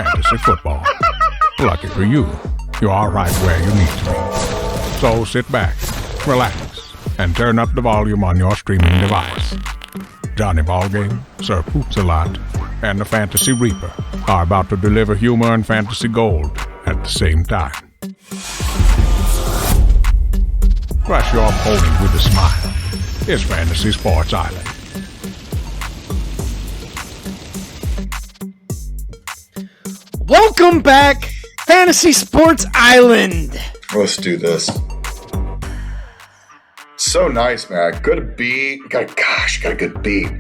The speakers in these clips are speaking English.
fantasy football. Lucky for you, you are right where you need to be. So sit back, relax, and turn up the volume on your streaming device. Johnny Ballgame, Sir Poops-a-Lot, and the Fantasy Reaper are about to deliver humor and fantasy gold at the same time. Crush your opponent with a smile. It's Fantasy Sports Island. Welcome back, Fantasy Sports Island. Let's do this. So nice, man. Good beat. Got a good beat.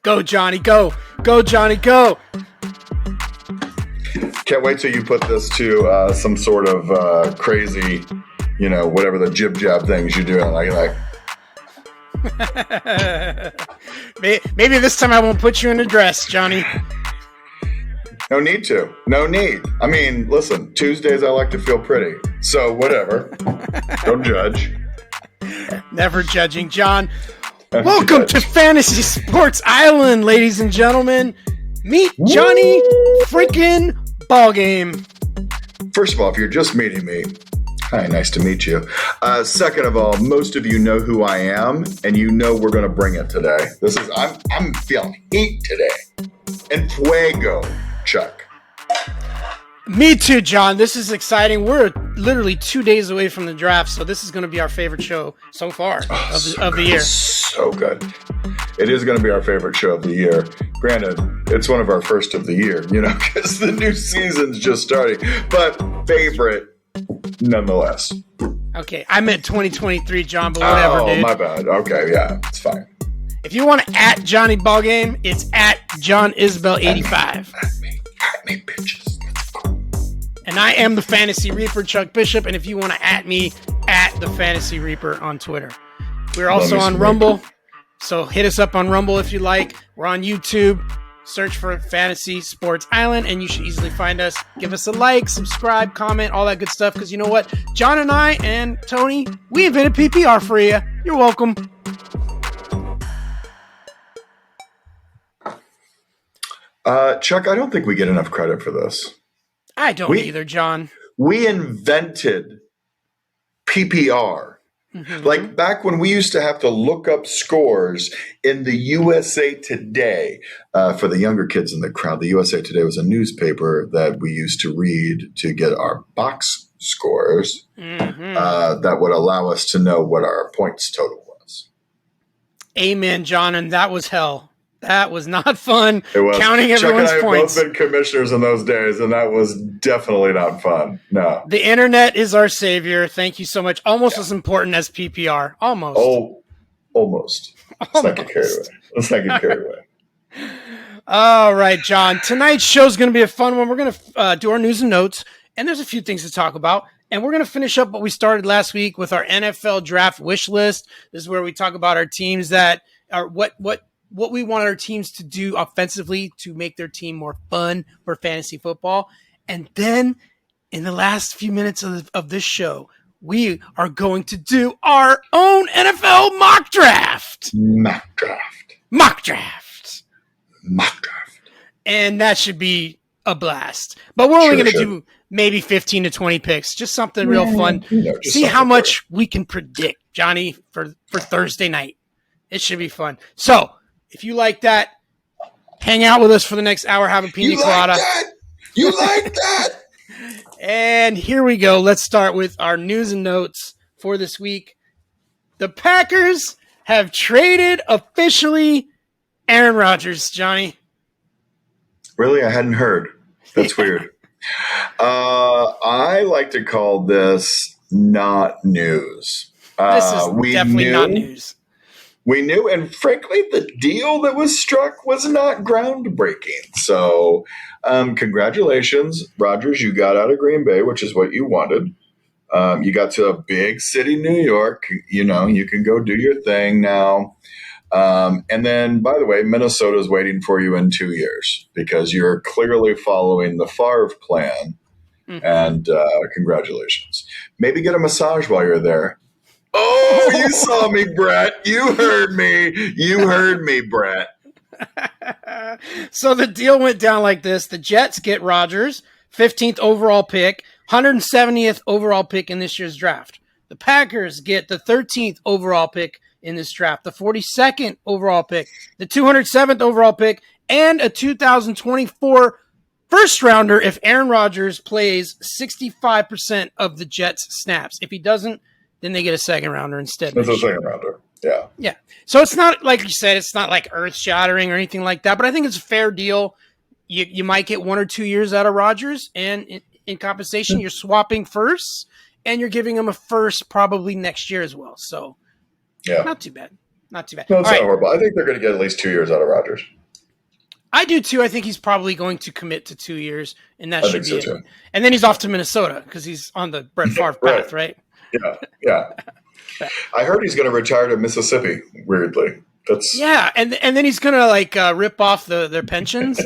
Go, Johnny, go. Go, Johnny, go. Can't wait till you put this to some sort of crazy, whatever the jib-jab things you're doing. Like. Maybe this time I won't put you in a dress, Johnny. No need to. No need. I mean, listen, Tuesdays I like to feel pretty. So whatever. Don't judge. Never judging, John. Welcome to Fantasy Sports Island, ladies and gentlemen. Meet Johnny freaking Ballgame. First of all, if you're just meeting me, hi, nice to meet you. Second of all, most of you know who I am, and you know we're going to bring it today. I'm feeling heat today. And fuego, Chuck. Me too, John. This is exciting. We're literally 2 days away from the draft, so this is going to be our favorite show so far of the year. So good. It is going to be our favorite show of the year. Granted, it's one of our first of the year, because the new season's just starting. But favorite nonetheless. Okay, I meant 2023, John, but whatever, dude. Oh, my bad. Okay, yeah, it's fine. If you want to at Johnny Ballgame, it's at John Isbell 85. At me, bitches. And I am the Fantasy Reaper, Chuck Bishop. And if you want to at me, at the Fantasy Reaper on Twitter. We're also on Rumble, so hit us up on Rumble if you like. We're on YouTube. Search for Fantasy Sports Island, and you should easily find us. Give us a like, subscribe, comment, all that good stuff. Because you know what? John and I and Tony, we invented PPR for you. You're welcome. Chuck, I don't think we get enough credit for this. I don't either, John. We invented PPR. Mm-hmm. Like back when we used to have to look up scores in the USA Today. For the younger kids in the crowd, the USA Today was a newspaper that we used to read to get our box scores that would allow us to know what our points total was. Amen, John, and that was hell. That was not fun. It was. Counting everyone's Chuck and I points. have both been commissioners in those days, and that was definitely not fun. No. The internet is our savior. Thank you so much. Almost as important as PPR. Almost. Oh, almost. Let's not get carried away. All right, John. Tonight's show is going to be a fun one. We're going to do our news and notes, and there's a few things to talk about. And we're going to finish up what we started last week with our NFL Draft Wishlist. This is where we talk about our teams that are what we want our teams to do offensively to make their team more fun for fantasy football. And then in the last few minutes of this show, we are going to do our own NFL mock draft. Mock draft. And that should be a blast. But we're only going to do maybe 15 to 20 picks. Just something real fun. See how much we can predict, Johnny, for Thursday night. It should be fun. So, if you like that, hang out with us for the next hour, have a pina colada. You like that? And here we go. Let's start with our news and notes for this week. The Packers have traded officially Aaron Rodgers, Johnny. Really? I hadn't heard. That's weird. I like to call this not news. This is definitely not news. We knew, and frankly, the deal that was struck was not groundbreaking. So, congratulations, Rodgers. You got out of Green Bay, which is what you wanted. You got to a big city, New York. You can go do your thing now. And then, by the way, Minnesota's waiting for you in 2 years because you're clearly following the Favre plan. Mm-hmm. And congratulations. Maybe get a massage while you're there. Oh, you saw me, Brett. You heard me, Brett. So the deal went down like this. The Jets get Rodgers, 15th overall pick, 170th overall pick in this year's draft. The Packers get the 13th overall pick in this draft, the 42nd overall pick, the 207th overall pick, and a 2024 first rounder if Aaron Rodgers plays 65% of the Jets snaps. If he doesn't, then they get a second rounder instead. It's a second rounder. Yeah. Yeah. So it's not, like you said, it's not like earth shattering or anything like that, but I think it's a fair deal. You might get 1 or 2 years out of Rodgers, and in compensation, you're swapping firsts, and you're giving him a first probably next year as well. So yeah, not too bad. Not too bad. No, it's All not right. horrible. I think they're going to get at least 2 years out of Rodgers. I do too. I think he's probably going to commit to 2 years, and that should be it. Too. And then he's off to Minnesota because he's on the Brett Favre path, right? Yeah, yeah. I heard he's going to retire to Mississippi. Weirdly, and then he's going to like rip off their pensions.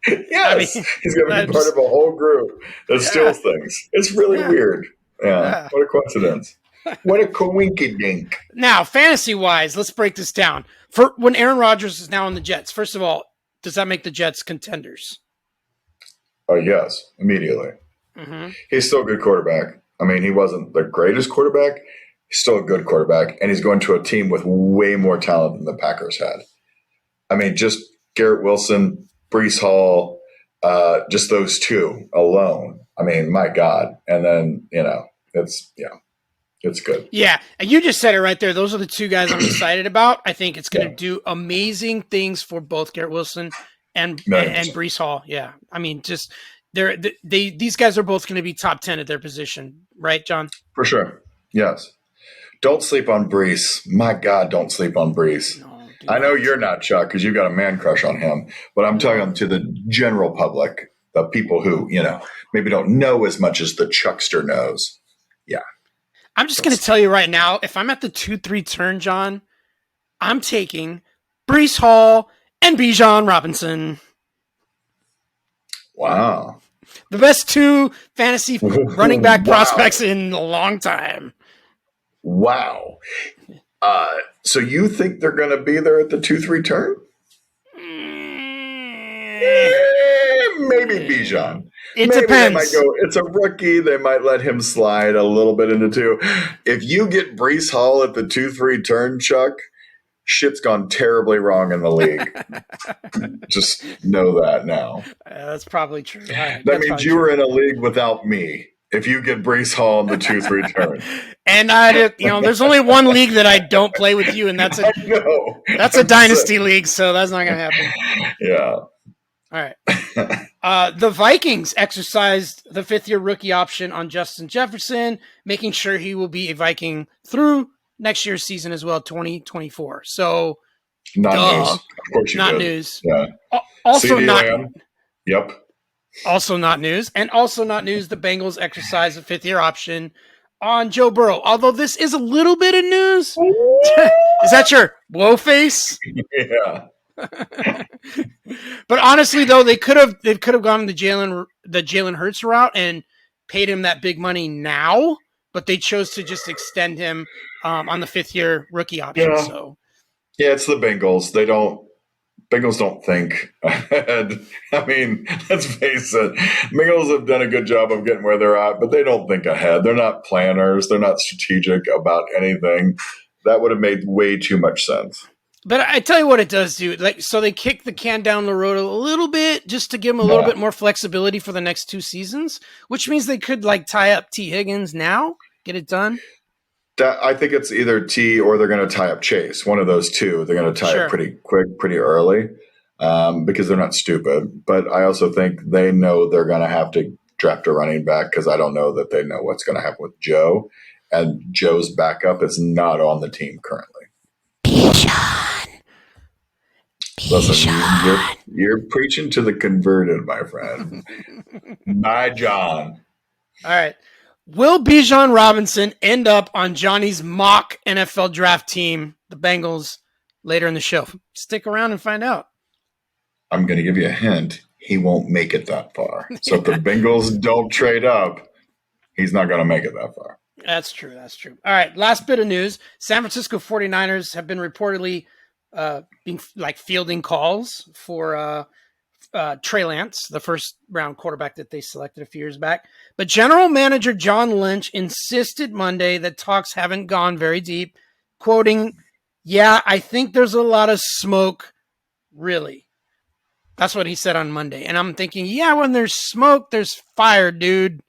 Yes, he's going to be part of a whole group that steals things. It's really weird. Yeah, what a coincidence. What a coinkydink. Now, fantasy-wise, let's break this down. For when Aaron Rodgers is now on the Jets, first of all, does that make the Jets contenders? Oh, yes, immediately. Mm-hmm. He's still a good quarterback. I mean, he wasn't the greatest quarterback. He's still a good quarterback, and he's going to a team with way more talent than the Packers had. I mean, just Garrett Wilson, Breece Hall, just those two alone. I mean, my God. And then, it's good. Yeah, and you just said it right there. Those are the two guys I'm excited about. I think it's going to do amazing things for both Garrett Wilson and Breece Hall. Yeah, I mean, just these guys are both going to be top 10 at their position, right, John? For sure. Yes. Don't sleep on Breece. My God, don't sleep on Breece. No, I know you're not, Chuck, because you've got a man crush on him, but I'm talking to the general public, the people who, maybe don't know as much as the Chuckster knows. Yeah. I'm just going to tell you right now, if I'm at the 2-3 turn, John, I'm taking Breece Hall and Bijan Robinson. Wow. The best two fantasy running back prospects in a long time. Wow. So you think they're going to be there at the 2-3 turn? Maybe Bijan. It Maybe depends. They might go, it's a rookie. They might let him slide a little bit into 2. If you get Breece Hall at the 2-3 turn, Chuck, shit's gone terribly wrong in the league. Just know that now. That's probably true. That means you were in a league without me. If you get Breece Hall in the 2-3 turn. And there's only one league that I don't play with you, and that's a dynasty league, so that's not going to happen. Yeah. All right. The Vikings exercised the 5th-year rookie option on Justin Jefferson, making sure he will be a Viking through next year's season as well, 2024. So, not news. Of course you not did. News. Yeah. Also CD not. Lamb. Yep. Also not news. And also not news, the Bengals exercised a 5th-year option on Joe Burrow. Although this is a little bit of news. Is that your whoa face? Yeah. But honestly, though, they could have gone the Jalen Hurts route and paid him that big money now, but they chose to just extend him on the 5th-year rookie option. Yeah. So, yeah, it's the Bengals. Bengals don't think ahead. I mean, let's face it. Bengals have done a good job of getting where they're at, but they don't think ahead. They're not planners. They're not strategic about anything. That would have made way too much sense. But I tell you what it does do. So they kick the can down the road a little bit just to give them a little bit more flexibility for the next 2 seasons, which means they could tie up T. Higgins now, get it done. I think it's either T or they're going to tie up Chase. One of those two. They're going to tie up pretty quick, pretty early because they're not stupid. But I also think they know they're going to have to draft a running back because I don't know that they know what's going to happen with Joe. And Joe's backup is not on the team currently. Listen, you're preaching to the converted, my friend. My John. All right. Will Bijan Robinson end up on Johnny's mock NFL draft team, the Bengals, later in the show? Stick around and find out. I'm going to give you a hint. He won't make it that far. So if the Bengals don't trade up, he's not going to make it that far. That's true. All right. Last bit of news. San Francisco 49ers have been reportedly being like fielding calls for Trey Lance, the first round quarterback that they selected a few years back. But general manager John Lynch insisted Monday that talks haven't gone very deep, quoting, "Yeah, I think there's a lot of smoke, really." That's what he said on Monday. And I'm thinking, yeah, when there's smoke, there's fire, dude.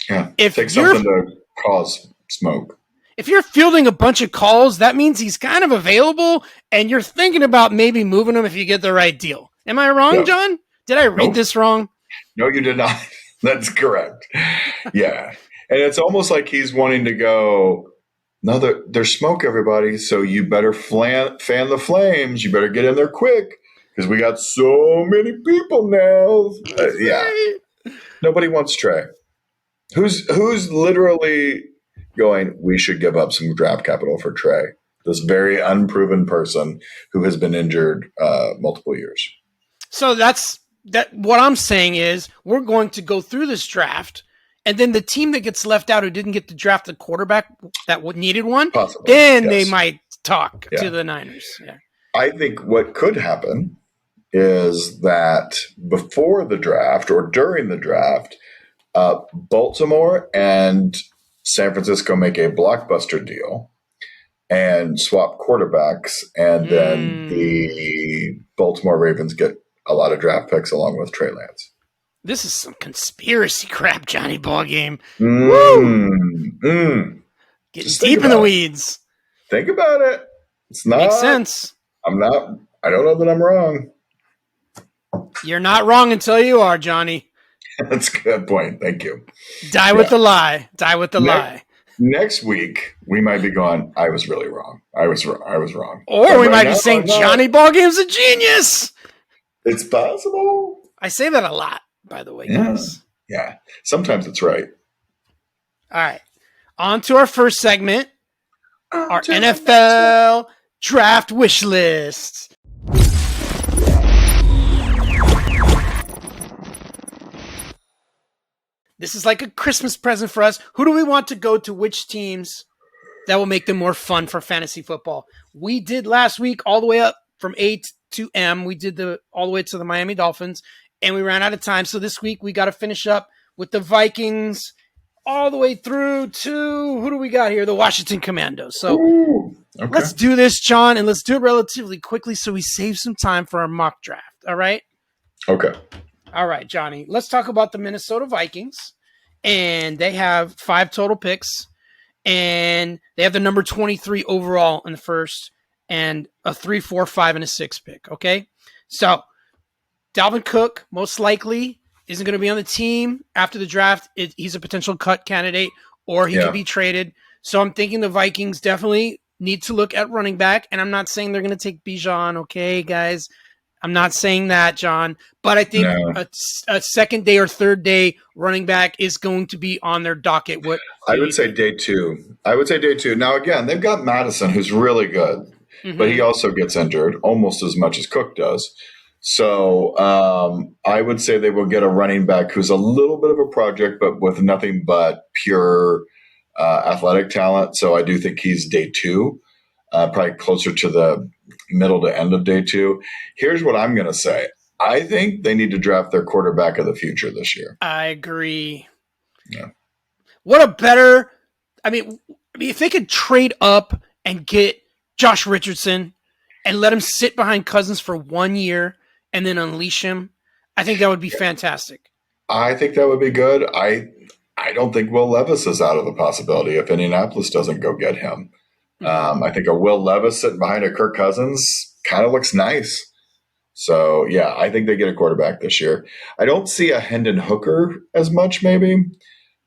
Yeah, if take something to cause smoke. If you're fielding a bunch of calls, that means he's kind of available, and you're thinking about maybe moving him if you get the right deal. Am I wrong, John? Did I read this wrong? No, you did not. That's correct. Yeah. And it's almost like he's wanting to go, no, there's smoke, everybody, so you better fan the flames. You better get in there quick because we got so many people now. Yeah. Nobody wants Trey. Who's literally going, we should give up some draft capital for Trey, this very unproven person who has been injured multiple years. So what I'm saying is we're going to go through this draft, and then the team that gets left out who didn't get to draft the quarterback that needed one, possibly, then they might talk to the Niners. Yeah. I think what could happen is that before the draft or during the draft, Baltimore and San Francisco make a blockbuster deal and swap quarterbacks, and then the Baltimore Ravens get a lot of draft picks along with Trey Lance. This is some conspiracy crap, Johnny Ballgame. Getting deep in the weeds. Think about it. It's not. Makes sense. I don't know that I'm wrong. You're not wrong until you are, Johnny. That's a good point. Thank you. Die with the lie. Die with the lie. Next week, we might be going, I was really wrong. I was wrong. Or we might be saying Johnny Ballgame's a genius. It's possible. I say that a lot, by the way, guys. Yeah. Sometimes it's right. All right. On to our first segment, our NFL Draft Wishlist. This is like a Christmas present for us. Who do we want to go to which teams that will make them more fun for fantasy football? We did last week all the way up from A to M. We did all the way to the Miami Dolphins, and we ran out of time. So this week we got to finish up with the Vikings all the way through to, who do we got here? The Washington Commandos. So let's do this, John, and let's do it relatively quickly so we save some time for our mock draft. All right? Okay. All right, Johnny. Let's talk about the Minnesota Vikings. And they have 5 total picks. And they have the number 23 overall in the first, and a 3, 4, 5, and a 6 pick. Okay? So, Dalvin Cook, most likely, isn't going to be on the team after the draft. He's a potential cut candidate, or he could be traded. So, I'm thinking the Vikings definitely need to look at running back. And I'm not saying they're going to take Bijan, okay, guys? I'm not saying that, John, but I think a second day or third day running back is going to be on their docket. I would say day 2. Now, again, they've got Madison, who's really good, but he also gets injured almost as much as Cook does. So I would say they will get a running back who's a little bit of a project, but with nothing but pure athletic talent. So I do think he's day 2, probably closer to the middle to end of day 2. Here's what I'm going to say. I think they need to draft their quarterback of the future this year. I agree. Yeah. What a better, if they could trade up and get Josh Richardson and let him sit behind Cousins for 1 year and then unleash him, I think that would be fantastic. I think that would be good. I don't think Will Levis is out of the possibility if Indianapolis doesn't go get him. I think a Will Levis sitting behind a Kirk Cousins kind of looks nice. So, yeah, I think they get a quarterback this year. I don't see a Hendon Hooker as much, maybe.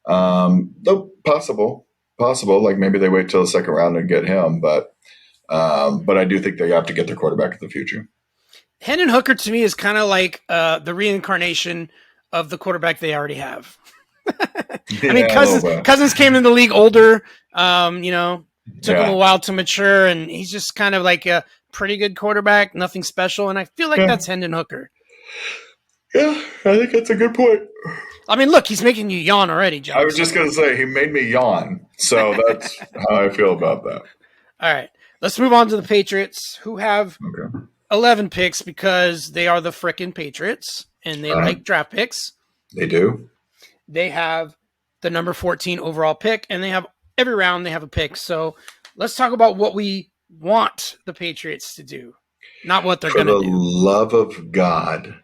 Though possible. Like maybe they wait till the second round and get him. But I do think they have to get their quarterback of the future. Hendon Hooker, to me, is kind of like the reincarnation of the quarterback they already have. Cousins came in the league older, Took him a while to mature, and he's just kind of like a pretty good quarterback, nothing special, and I feel like that's Hendon Hooker. Yeah, I think that's a good point. Look, he's making you yawn already, John. I was just going to say, he made me yawn, so that's how I feel about that. All right. Let's move on to the Patriots, who have Okay. 11 picks because they are the frickin' Patriots and they like draft picks. They do. They have the number 14 overall pick, and they have every round they have a pick. So let's talk about what we want the Patriots to do, not what they're going to do. For the love of God,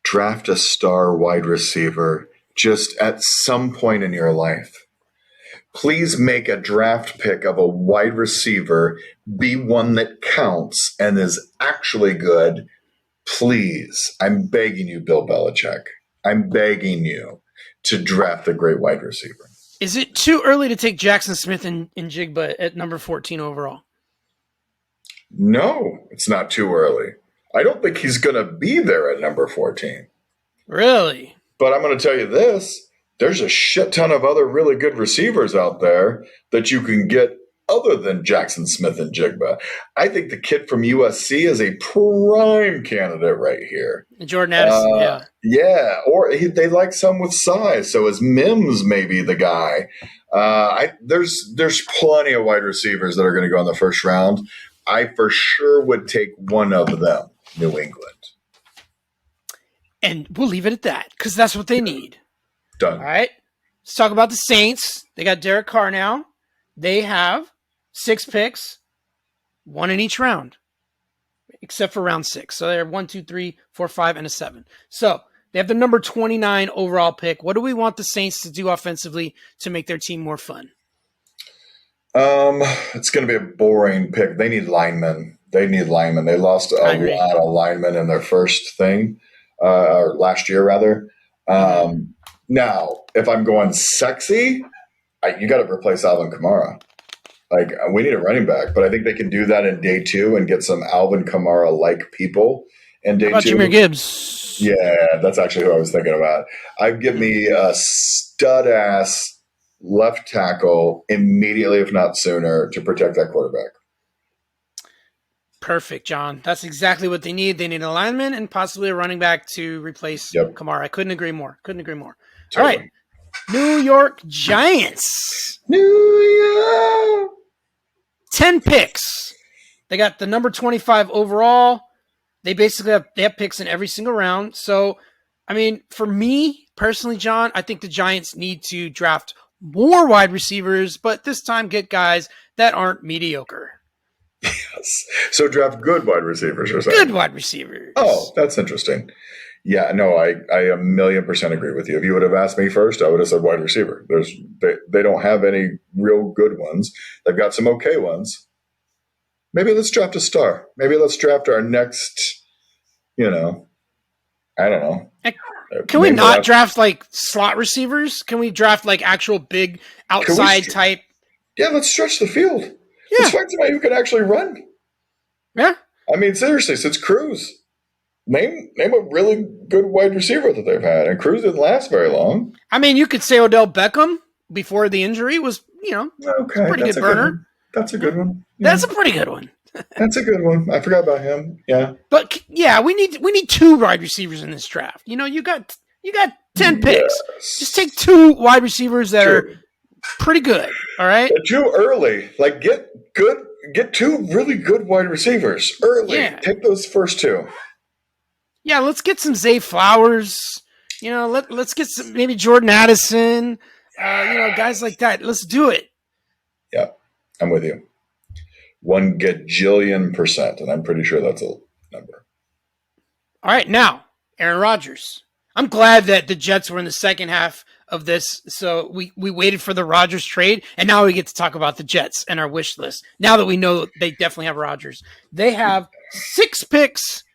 draft a star wide receiver just at some point in your life. Please make a draft pick of a wide receiver be one that counts and is actually good. Please, I'm begging you, Bill Belichick. I'm begging you to draft a great wide receiver. Is it too early to take Jackson Smith and Jigba at number 14 overall? No, it's not too early. I don't think he's going to be there at number 14. Really? But I'm going to tell you this. There's a shit ton of other really good receivers out there that you can get other than Jackson Smith and Jigba. I think the kid from USC is a prime candidate right here. Jordan Addison, yeah. Yeah, or they like some with size. So is Mims maybe the guy? There's plenty of wide receivers that are going to go in the first round. I for sure would take one of them, New England. And we'll leave it at that because that's what they need. Done. All right. Let's talk about the Saints. They got Derek Carr now. They have 6 picks, 1 in each round, except for round 6. So they're 1, 2, 3, 4, 5, and a 7. So they have the number 29 overall pick. What do we want the Saints to do offensively to make their team more fun? It's going to be a boring pick. They need linemen. They lost a lot of linemen in their first thing, or last year rather. Now, if I'm going sexy, you got to replace Alvin Kamara. Like, we need a running back, but I think they can do that in day 2 and get some Alvin Kamara-like people in day 2. Jahmyr Gibbs? Yeah, that's actually who I was thinking about. I'd give me a stud-ass left tackle immediately, if not sooner, to protect that quarterback. Perfect, John. That's exactly what they need. They need a lineman and possibly a running back to replace Kamara. I couldn't agree more. Totally. All right. New York Giants. New York. 10 picks. They got the number 25 overall. They basically have picks in every single round. So, I mean, for me personally, John, I think the Giants need to draft more wide receivers, but this time get guys that aren't mediocre. Yes. So draft good wide receivers, you're saying? Good wide receivers. Oh, that's interesting. Yeah, no, I 1,000,000% agree with you. If you would have asked me first, I would have said wide receiver. They don't have any real good ones. They've got some okay ones. Maybe let's draft a star. Maybe let's draft our next, I don't know. Can we not draft like slot receivers? Can we draft like actual big outside type? Yeah, let's stretch the field. Yeah. Let's find somebody who can actually run. Yeah. I mean, seriously, since Cruz. Name a really good wide receiver that they've had. And Cruz didn't last very long. I mean, you could say Odell Beckham before the injury was, okay, pretty good burner. That's a good one. Yeah. That's a pretty good one. That's a good one. I forgot about him. Yeah. But yeah, we need 2 wide receivers in this draft. You got 10 picks. Yes. Just take 2 wide receivers that are pretty good. All right. But too early. Like get 2 really good wide receivers early. Yeah. Take those first 2. Yeah, let's get some Zay Flowers. Let's get some maybe Jordan Addison. Guys like that. Let's do it. Yeah, I'm with you. 1 gajillion%, and I'm pretty sure that's a number. All right, now Aaron Rodgers. I'm glad that the Jets were in the second half of this, so we waited for the Rodgers trade, and now we get to talk about the Jets and our wish list. Now that we know they definitely have Rodgers, they have 6 picks.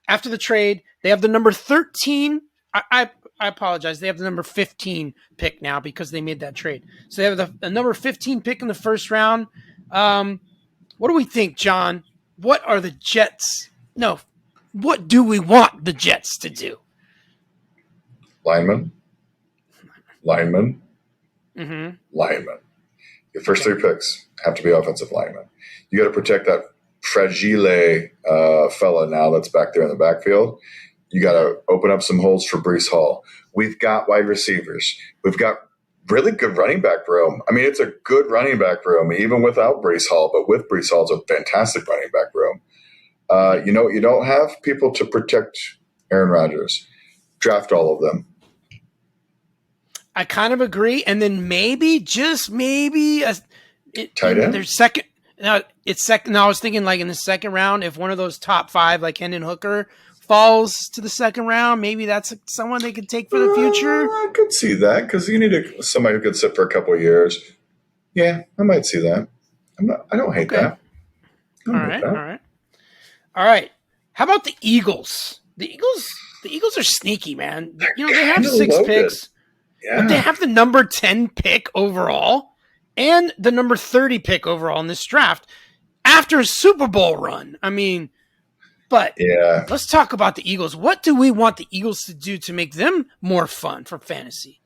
After the trade, they have the number 13. I apologize. They have the number 15 pick now because they made that trade. So they have the number 15 pick in the first round. What do we think, John? What are the Jets? No. What do we want the Jets to do? Lineman. Mm-hmm. Lineman. Your first 3 picks have to be offensive linemen. You got to protect that fragile fella now that's back there in the backfield. You got to open up some holes for Breece Hall. We've got wide receivers. We've got really good running back room. I mean, it's a good running back room, even without Breece Hall, but with Breece Hall, it's a fantastic running back room. You don't have people to protect Aaron Rodgers. Draft all of them. I kind of agree. And then maybe, just maybe, Tight end? there's second. Now, it's second. Now, I was thinking like in the second round, if one of those top 5, like Hendon Hooker, falls to the second round, maybe that's someone they could take for the future. I could see that because you need somebody who could sit for a couple of years. Yeah, I might see that. I don't hate that. All right. How about the Eagles? The Eagles are sneaky, man. They have 6 picks, but they have the number 10 pick overall and the number 30 pick overall in this draft after a Super Bowl run. I mean, but let's talk about the Eagles. What do we want the Eagles to do to make them more fun for fantasy?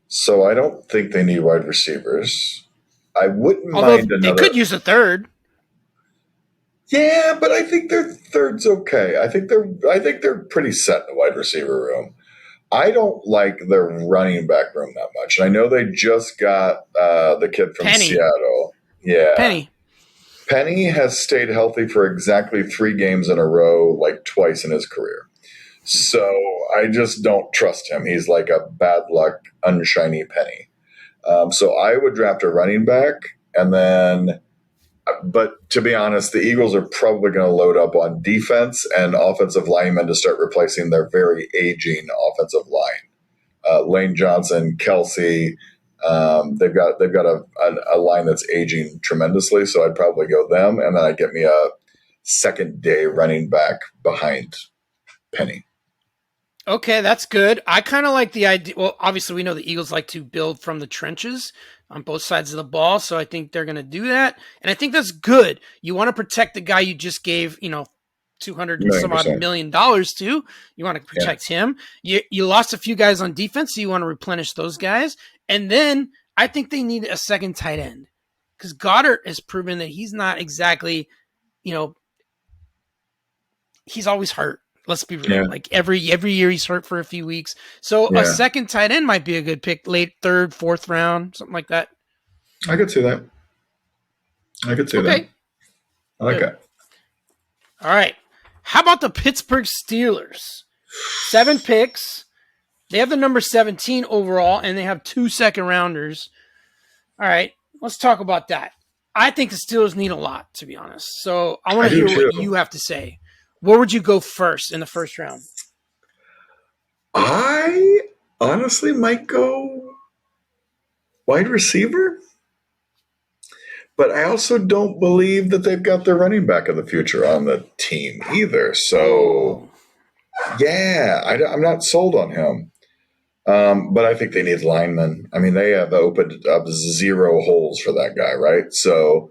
So I don't think they need wide receivers. I wouldn't Although mind they could use a third. Yeah, but I think their third's okay. I think they're pretty set in the wide receiver room. I don't like their running back room that much. And I know they just got the kid from Seattle. Yeah. Penny has stayed healthy for exactly 3 games in a row, like twice in his career. So I just don't trust him. He's like a bad luck, unshiny penny. So I would draft a running back and then – but to be honest, the Eagles are probably going to load up on defense and offensive linemen to start replacing their very aging offensive line. Lane Johnson, Kelsey, they've got a line that's aging tremendously, so I'd probably go them, and then I'd get me a second-day running back behind Penny. Okay, that's good. I kind of like the idea. Well, obviously, we know the Eagles like to build from the trenches on both sides of the ball, so I think they're going to do that. And I think that's good. You want to protect the guy you just gave, $200 and some odd $1 million to. You want to protect him. You lost a few guys on defense, so you want to replenish those guys. And then I think they need a second tight end because Goddard has proven that he's not exactly, he's always hurt. Let's be real. Yeah. Like every year he's hurt for a few weeks. So a second tight end might be a good pick, late 3rd, 4th round, something like that. I could see that. I like it. All right. How about the Pittsburgh Steelers? 7 picks. They have the number 17 overall, and they have 2 second rounders. All right. Let's talk about that. I think the Steelers need a lot, to be honest. So I want to hear what you have to say. Where would you go first in the first round? I honestly might go wide receiver, but I also don't believe that they've got their running back of the future on the team either. So, I'm not sold on him. But I think they need linemen. I mean, they have opened up 0 holes for that guy, right? So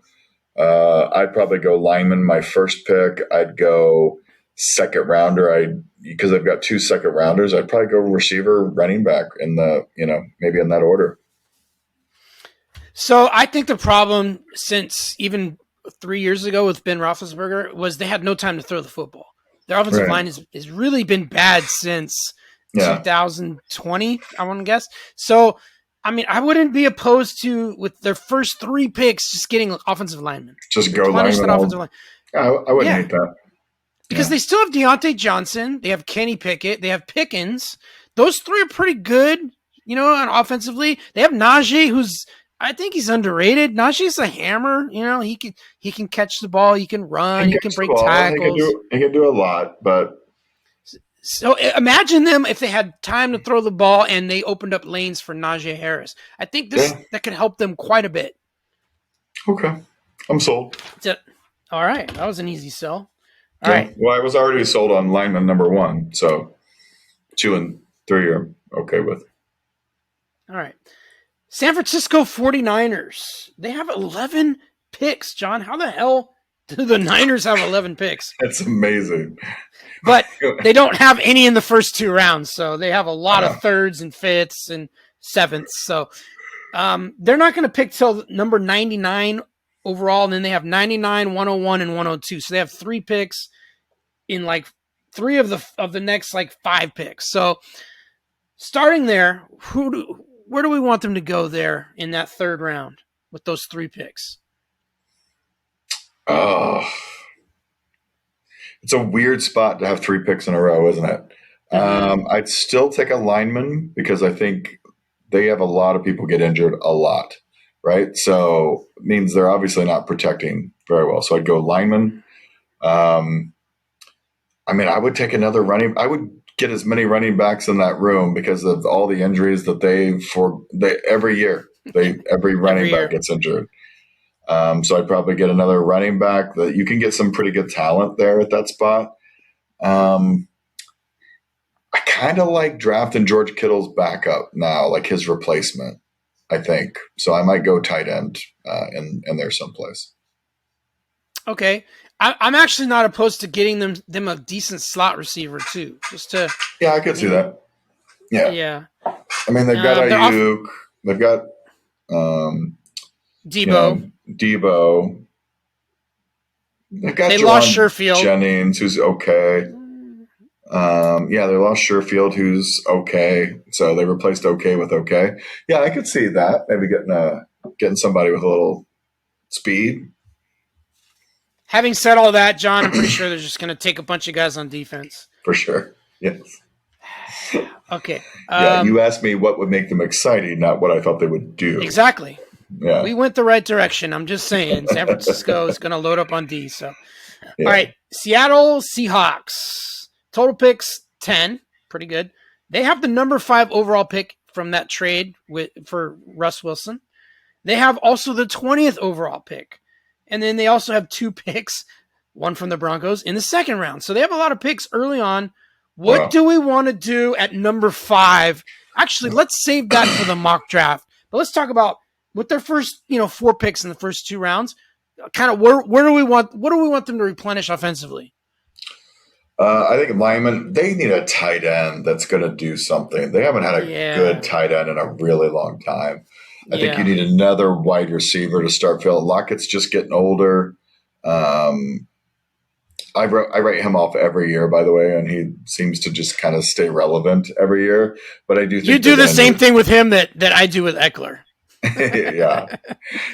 I'd probably go lineman my first pick. I'd go second rounder. Because I've got 2 second rounders, I'd probably go receiver, running back in the, maybe in that order. So I think the problem since even 3 years ago with Ben Roethlisberger was they had no time to throw the football. Their offensive line has really been bad since 2020, I want to guess. So, I mean, I wouldn't be opposed to, with their first 3 picks, just getting offensive linemen. Just go lineman. I wouldn't hate that. Because they still have Deontay Johnson. They have Kenny Pickett. They have Pickens. Those 3 are pretty good, and offensively. They have Najee, I think he's underrated. Najee's a hammer. He can catch the ball. He can run. He can break tackles. He can do a lot, but. So imagine them if they had time to throw the ball and they opened up lanes for Najee Harris. I think that could help them quite a bit. Okay. I'm sold. All right. That was an easy sell. All right. Well, I was already sold on lineman number 1, so 2 and 3 are okay with. All right. San Francisco 49ers. They have 11 picks, John. How the hell do the Niners have 11 picks? That's amazing. But they don't have any in the first 2 rounds, so they have a lot of 3rds and 5ths and 7ths. So they're not going to pick till number 99 overall, and then they have 99, 101, and 102. So they have 3 picks in like 3 of the next like 5 picks. So starting there, where do we want them to go there in that third round with those 3 picks? Oh, it's a weird spot to have 3 picks in a row, isn't it? I'd still take a lineman because I think they have a lot of people get injured a lot, right? So it means they're obviously not protecting very well. So I'd go lineman. I mean, I would take another running. I would get as many running backs in that room because of all the injuries that every year every running back gets injured. So I'd probably get another running back. That you can get some pretty good talent there at that spot. I kind of like drafting George Kittle's backup now, like his replacement, I think. So I might go tight end in there someplace. Okay. I'm actually not opposed to getting them a decent slot receiver too. Yeah, I could see that. Yeah. Yeah. I mean, they've got Ayuk. They've got Debo. Debo. They lost Sherfield. Jennings, who's okay. They lost Sherfield, who's okay. So they replaced okay with okay. Yeah, I could see that. Maybe getting somebody with a little speed. Having said all that, John, I'm pretty sure they're just going to take a bunch of guys on defense. For sure. Yes. Okay. You asked me what would make them exciting, not what I thought they would do. Exactly. Yeah. We went the right direction. I'm just saying San Francisco is going to load up on D. So, yeah. All right. Seattle Seahawks. Total picks 10. Pretty good. They have the number 5 overall pick from that trade for Russ Wilson. They have also the 20th overall pick. And then they also have 2 picks, one from the Broncos in the second round. So they have a lot of picks early on. What do we want to do at number 5? Actually, let's save that for the mock draft. But let's talk about with their first, 4 picks in the first 2 rounds. Kind of what do we want them to replenish offensively? I think linemen, they need a tight end that's going to do something. They haven't had a good tight end in a really long time. I think you need another wide receiver to start filling. Lockett's just getting older. I write him off every year, by the way, and he seems to just kind of stay relevant every year. But I do think you do the same thing with him that I do with Eckler.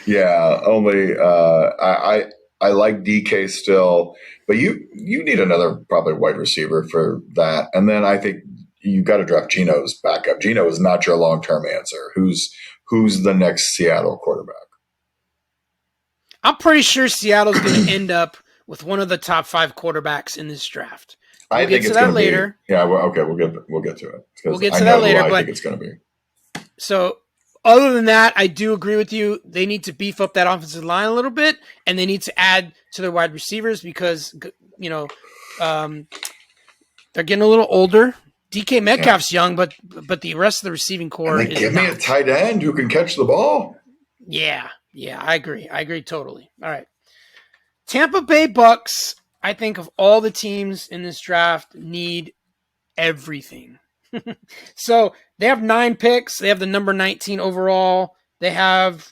yeah. Only I like DK still, but you need another probably wide receiver for that. And then I think you got to draft Geno's backup. Geno is not your long term answer. Who's the next Seattle quarterback? I'm pretty sure Seattle's going to end up with one of the top 5 quarterbacks in this draft. I think it's going to be later. Yeah, we'll get to it. We'll get to that later. I think it's going to be. So, other than that, I do agree with you. They need to beef up that offensive line a little bit, and they need to add to their wide receivers because they're getting a little older. DK Metcalf's young, but the rest of the receiving core is give me a tight end who can catch the ball. Yeah, I agree. I agree totally. All right. Tampa Bay Bucks, I think of all the teams in this draft, need everything. So they have 9 picks. They have the number 19 overall. They have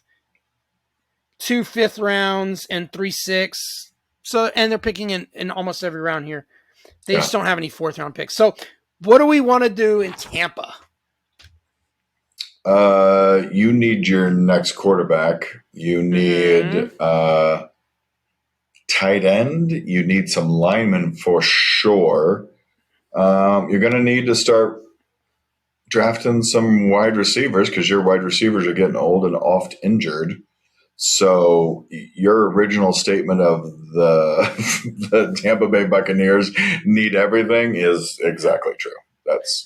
2 5th rounds and 3 6th. So, and they're picking in almost every round here. They just don't have any 4th round picks. So what do we want to do in Tampa? You need your next quarterback. You need tight end. You need some linemen for sure. You're going to need to start drafting some wide receivers because your wide receivers are getting old and oft injured. So your original statement of the Tampa Bay Buccaneers need everything is exactly true.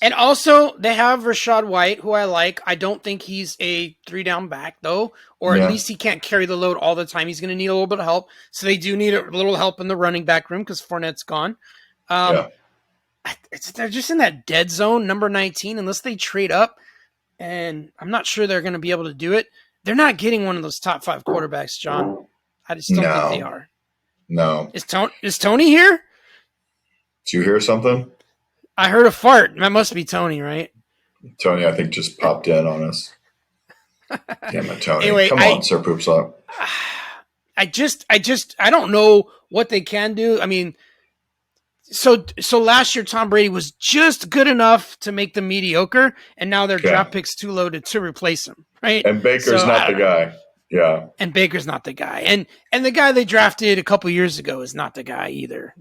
And also they have Rashad White, who I like. I don't think he's a 3-down back though, or at least he can't carry the load all the time. He's going to need a little bit of help. So they do need a little help in the running back room because Fournette's gone. They're just in that dead zone, number 19, unless they trade up. And I'm not sure they're going to be able to do it. They're not getting one of those top 5 quarterbacks, John. I just don't think they are. No. Is Tony here? Did you hear something? I heard a fart. That must be Tony, right? Tony, I think, just popped in on us. Damn it, Tony. Anyway, come on, Sir Poop Slop. I don't know what they can do. I mean, So last year Tom Brady was just good enough to make them mediocre, and now their draft picks too loaded to replace him, right? And Baker's not the guy. Yeah. And Baker's not the guy. And the guy they drafted a couple years ago is not the guy either.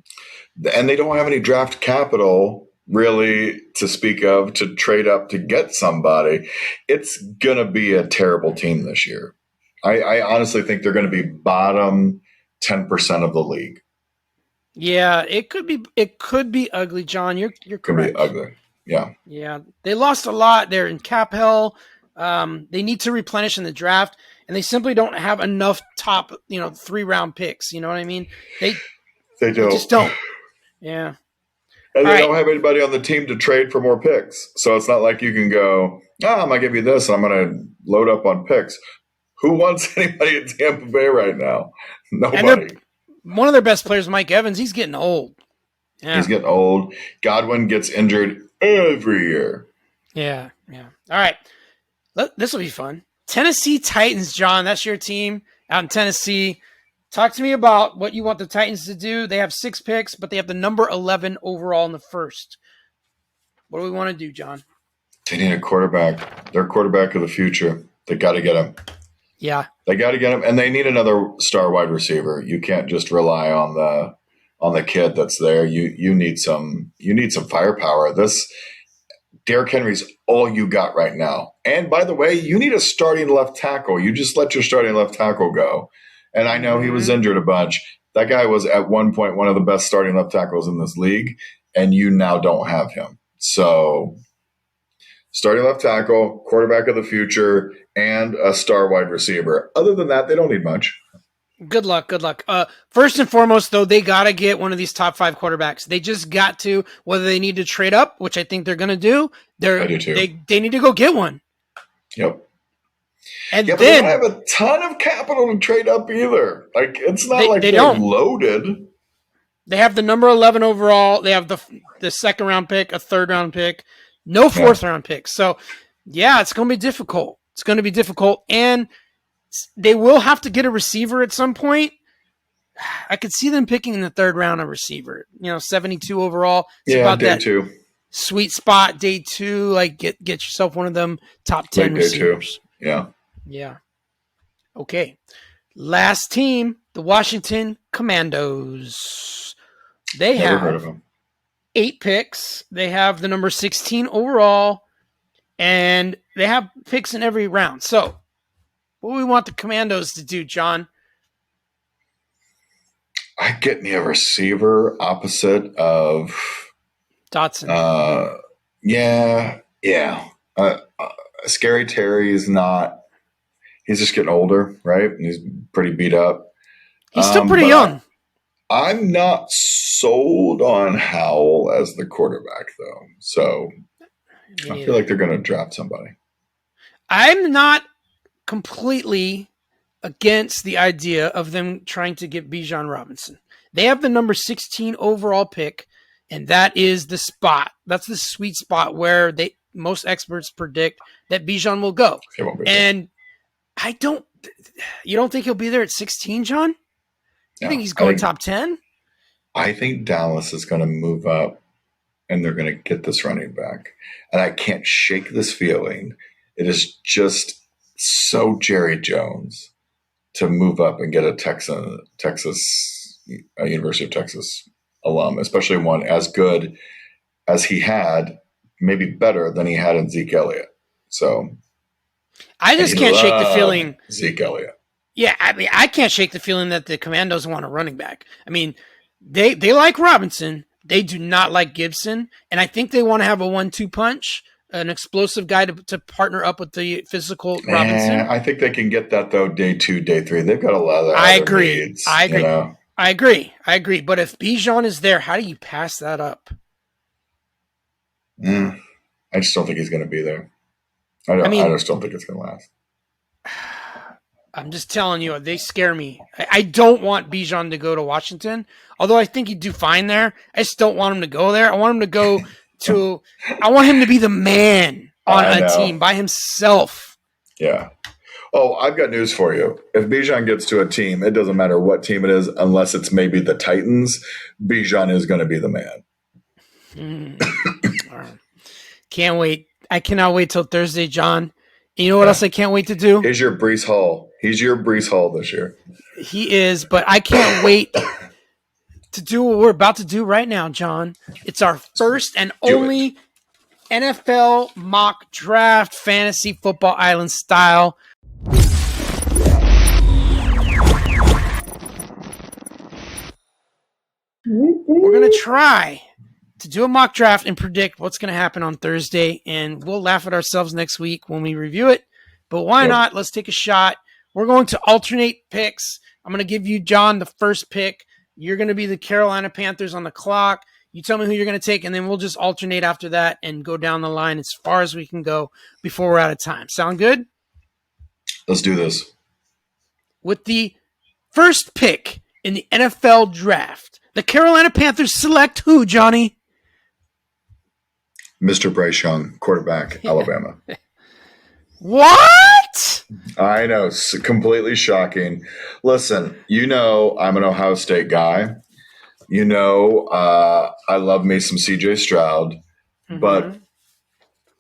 And they don't have any draft capital really to speak of to trade up to get somebody. It's going to be a terrible team this year. I honestly think they're going to be bottom 10% of the league. Yeah, it could be ugly, John. You're correct. Could be ugly. Yeah. Yeah. They lost a lot. They're in cap hell. They need to replenish in the draft, and they simply don't have enough top, 3-round picks. You know what I mean? They just don't. Yeah. And they don't have anybody on the team to trade for more picks. So it's not like you can go, I'm going to give you this, and I'm going to load up on picks. Who wants anybody in Tampa Bay right now? Nobody. One of their best players, Mike Evans, he's getting old. Yeah. He's getting old. Godwin gets injured every year. Yeah. All right. This will be fun. Tennessee Titans, John. That's your team out in Tennessee. Talk to me about what you want the Titans to do. They have 6 picks, but they have the number 11 overall in the first. What do we want to do, John? They need a quarterback. They're quarterback of the future. They got to get him. Yeah. They got to get him, and they need another star wide receiver. You can't just rely on the kid that's there. You need some firepower. Derrick Henry's all you got right now. And by the way, you need a starting left tackle. You just let your starting left tackle go. And I know he was injured a bunch. That guy was at one point one of the best starting left tackles in this league, and you now don't have him. So starting left tackle, quarterback of the future, and a star wide receiver. Other than that, they don't need much. Good luck. First and foremost, though, they got to get one of these top 5 quarterbacks. They just got to, whether they need to trade up, which I think they're going to do. I do too. They need to go get one. Yep. And then they don't have a ton of capital to trade up either. Like it's not like they're loaded. They have the number 11 overall. They have the second round pick, a third round pick, no fourth round picks. So yeah, it's going to be difficult. And they will have to get a receiver at some point. I could see them picking in the third round a receiver. 72 overall. It's about day that 2. Sweet spot, day 2. Like get yourself one of them top 10 receivers. Day 2. Yeah. Okay. Last team, the Washington Commandos. They Never heard have of them. 8 picks. They have the number 16 overall, and they have picks in every round. So, what do we want the Commandos to do, John? I get me a receiver opposite of Dotson. Yeah. Scary Terry is not. He's just getting older, right? He's pretty beat up. He's still pretty young. I'm not sold on Howell as the quarterback, though. So I feel like they're going to draft somebody. I'm not completely against the idea of them trying to get Bijan Robinson. They have the number 16 overall pick, and that is the spot. That's the sweet spot where most experts predict that Bijan will go. And you don't think he'll be there at 16, John? You think he's going top 10? I think Dallas is going to move up and they're going to get this running back. And I can't shake this feeling. It is just so Jerry Jones to move up and get a University of Texas alum, especially one as good as he had, maybe better than he had in Zeke Elliott. So I just can't shake the feeling. Zeke Elliott. Yeah, I mean, I can't shake the feeling that the Commandos want a running back. I mean, they like Robinson. They do not like Gibson. And I think they want to have a 1-2 punch, an explosive guy to partner up with the physical Robinson. I think they can get that, though, day 2, day 3. They've got a lot of I agree. Needs, I agree. I agree. But if Bijan is there, how do you pass that up? I just don't think he's going to be there. I just don't think it's going to last. I'm just telling you, they scare me. I don't want Bijan to go to Washington, although I think he'd do fine there. I just don't want him to go there. I want him to go to – I want him to be the man on a team by himself. Yeah. Oh, I've got news for you. If Bijan gets to a team, it doesn't matter what team it is, unless it's maybe the Titans, Bijan is going to be the man. All right. Can't wait. I cannot wait till Thursday, John. And you know what else I can't wait to do? He's your Brees Hall. He's your Brees Hall this year. He is, but I can't wait to do what we're about to do right now, John. It's our first and only NFL mock draft, fantasy football island style. We're going to try to do a mock draft and predict what's going to happen on Thursday, and we'll laugh at ourselves next week when we review it. But why not? Let's take a shot. We're going to alternate picks. I'm going to give you, John, the first pick. You're going to be the Carolina Panthers on the clock. You tell me who you're going to take, and then we'll just alternate after that and go down the line as far as we can go before we're out of time. Sound good? Let's do this. With the first pick in the NFL draft, the Carolina Panthers select who, Johnny? Mr. Bryce Young, quarterback, Alabama. What? I know, it's completely shocking. Listen, I'm an Ohio State guy. I love me some CJ Stroud, but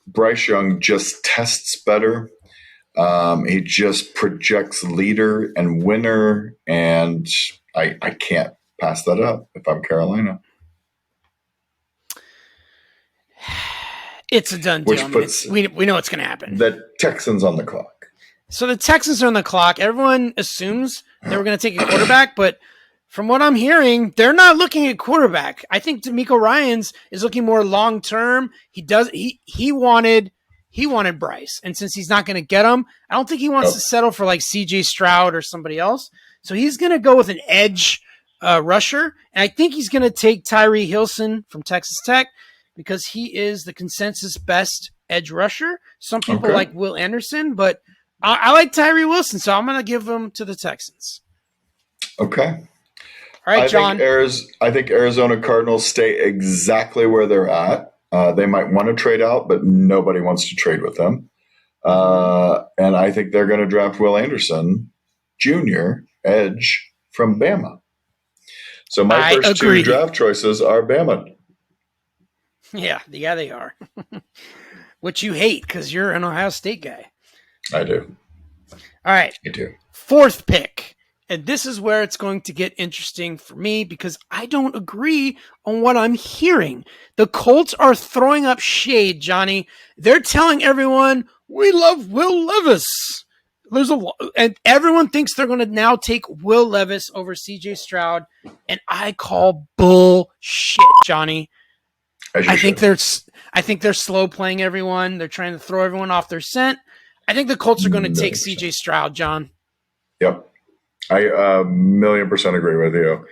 Bryce Young just tests better. He just projects leader and winner, and I can't pass that up if I'm Carolina. It's a done deal. We know what's going to happen. The Texans on the clock. So the Texans are on the clock. Everyone assumes they were going to take a quarterback, but from what I'm hearing, they're not looking at quarterback. I think D'Amico Ryans is looking more long term. He wanted Bryce, and since he's not going to get him, I don't think he wants to settle for like CJ Stroud or somebody else. So he's going to go with an edge rusher, and I think he's going to take Tyree Hilson from Texas Tech because he is the consensus best edge rusher. Some people like Will Anderson, but I like Tyree Wilson, so I'm going to give him to the Texans. Okay. All right, John. I think Arizona Cardinals stay exactly where they're at. They might want to trade out, but nobody wants to trade with them. And I think they're going to draft Will Anderson, Jr., edge from Bama. So my first two draft choices are Bama. Yeah, they are. Which you hate because you're an Ohio State guy. I do. All right. I do. Fourth pick. And this is where it's going to get interesting for me because I don't agree on what I'm hearing. The Colts are throwing up shade, Johnny. They're telling everyone, we love Will Levis. And everyone thinks they're going to now take Will Levis over CJ Stroud. And I call bullshit, Johnny. I think they're slow playing everyone. They're trying to throw everyone off their scent. I think the Colts are going to take CJ Stroud, John. Yep. I 1,000,000% agree with you.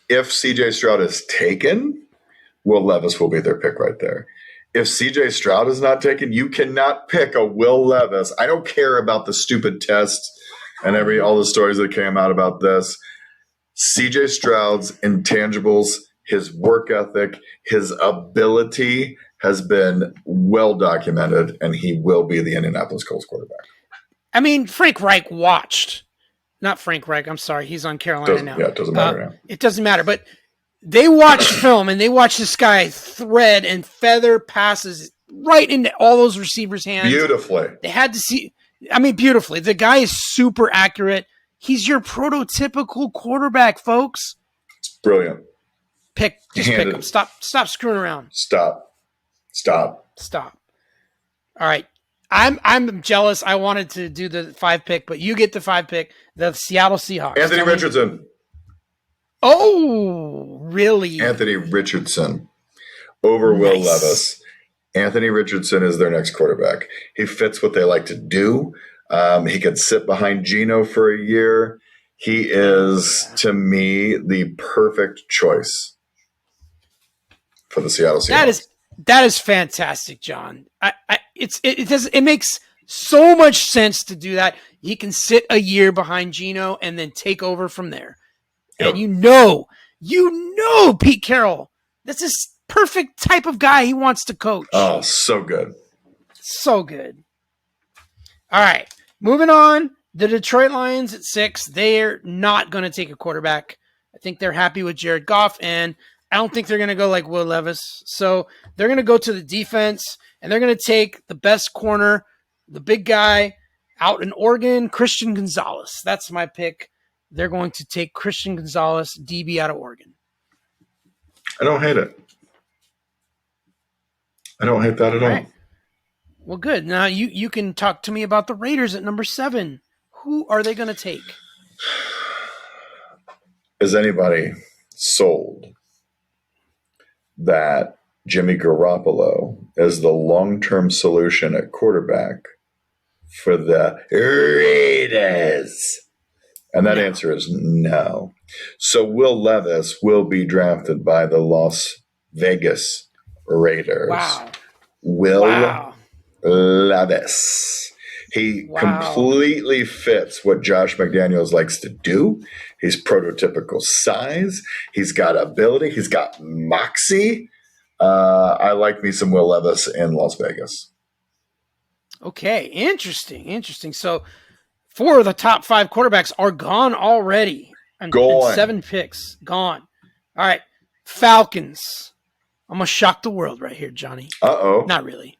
If CJ Stroud is taken, Will Levis will be their pick right there. If CJ Stroud is not taken, you cannot pick a Will Levis. I don't care about the stupid tests and all the stories that came out about this. CJ Stroud's intangibles, his work ethic, his ability has been well documented, and he will be the Indianapolis Colts quarterback. I mean, Frank Reich watched. Not Frank Reich. I'm sorry. He's on Carolina now. Yeah, it doesn't matter now. It doesn't matter. But they watched film, and they watched this guy thread and feather passes right into all those receivers' hands. Beautifully. They had to see. I mean, beautifully. The guy is super accurate. He's your prototypical quarterback, folks. It's brilliant. Pick him. Stop screwing around. Stop. All right. I'm jealous. I wanted to do the 5 pick, but you get the 5 pick. The Seattle Seahawks. Anthony Richardson. Oh, really? Anthony Richardson over Will Levis. Anthony Richardson is their next quarterback. He fits what they like to do. He could sit behind Geno for a year. He is, to me, the perfect choice for the Seattle Seahawks. That is fantastic, John. It makes so much sense to do that. He can sit a year behind Geno and then take over from there. Yep. And you know Pete Carroll. That's his perfect type of guy he wants to coach. Oh, so good. So good. All right. Moving on, the Detroit Lions at 6. They're not going to take a quarterback. I think they're happy with Jared Goff, and I don't think they're going to go like Will Levis. So they're going to go to the defense, and they're going to take the best corner, the big guy out in Oregon, Christian Gonzalez. That's my pick. They're going to take Christian Gonzalez, DB out of Oregon. I don't hate it. I don't hate that at all. Right. Well, good. Now you can talk to me about the Raiders at number 7. Who are they going to take? Is anybody sold that Jimmy Garoppolo is the long-term solution at quarterback for the Raiders? And that answer is no. So Will Levis will be drafted by the Las Vegas Raiders. Wow. Will Levis. He completely fits what Josh McDaniels likes to do. He's prototypical size. He's got ability. He's got moxie. I like me some Will Levis in Las Vegas. Okay, interesting. So 4 of the top 5 quarterbacks are gone already. And 7 picks gone. All right, Falcons. I'm going to shock the world right here, Johnny. Uh-oh. Not really.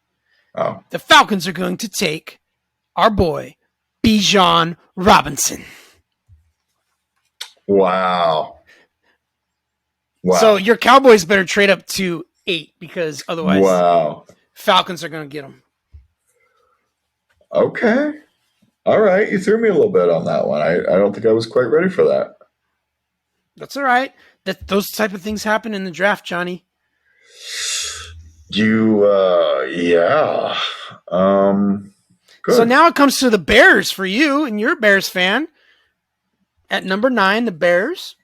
Oh. The Falcons are going to take our boy, Bijan Robinson. Wow. So your Cowboys better trade up to 8 because otherwise Falcons are going to get him. Okay. All right. You threw me a little bit on that one. I don't think I was quite ready for that. That's all right. Those type of things happen in the draft, Johnny. Yeah. Good. So now it comes to the Bears for you, and you're a Bears fan. At number 9, the Bears.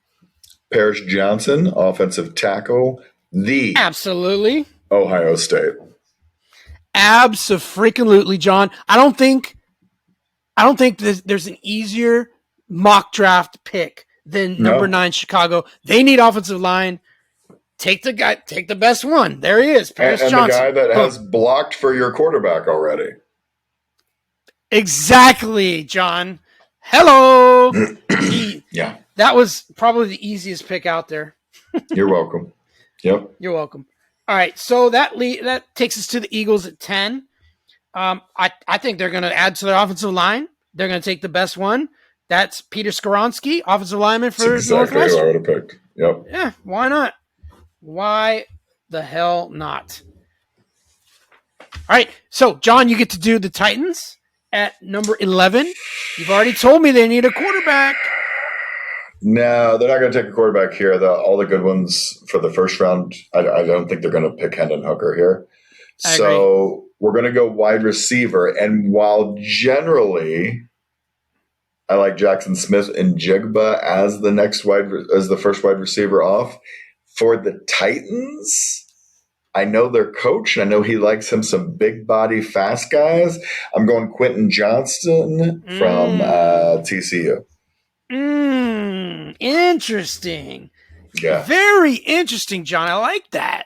Paris Johnson, offensive tackle, Absolutely. Ohio State. Abso-freaking-lutely, John. I don't think there's an easier mock draft pick than number 9 Chicago. They need offensive line. Take the best one. There he is, Paris Johnson. And the guy that has blocked for your quarterback already. Exactly, John. Hello. Yeah. That was probably the easiest pick out there. You're welcome. Yep. You're welcome. All right, so that takes us to the Eagles at 10. I think they're going to add to their offensive line. They're going to take the best one. That's Peter Skoronski, offensive lineman for That's exactly Northwestern. who I would have picked. Yep. Yeah, why not? Why the hell not? All right, so, John, you get to do the Titans at number 11. You've already told me they need a quarterback. No, they're not going to take a quarterback here. All the good ones for the first round, I don't think they're going to pick Hendon Hooker here. So we're going to go wide receiver. And while generally I like Jackson Smith and Jigba as the first wide receiver off, for the Titans, I know their coach. I know he likes him some big body, fast guys. I'm going Quentin Johnston from TCU. Interesting. Yeah. Very interesting, John. I like that.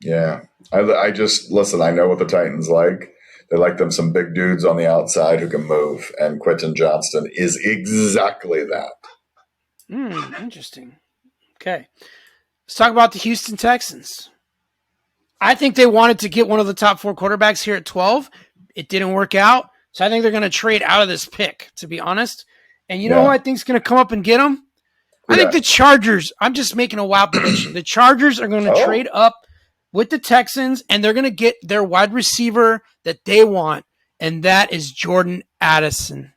Yeah. I just, listen, I know what the Titans like. They like them some big dudes on the outside who can move, and Quentin Johnston is exactly that. Interesting. Okay. Let's talk about the Houston Texans. I think they wanted to get one of the top 4 quarterbacks here at 12. It didn't work out. So I think they're going to trade out of this pick, to be honest. And you know who I think is going to come up and get them? I think the Chargers. I'm just making a wild prediction. The Chargers are going to trade up with the Texans, and they're going to get their wide receiver that they want, and that is Jordan Addison.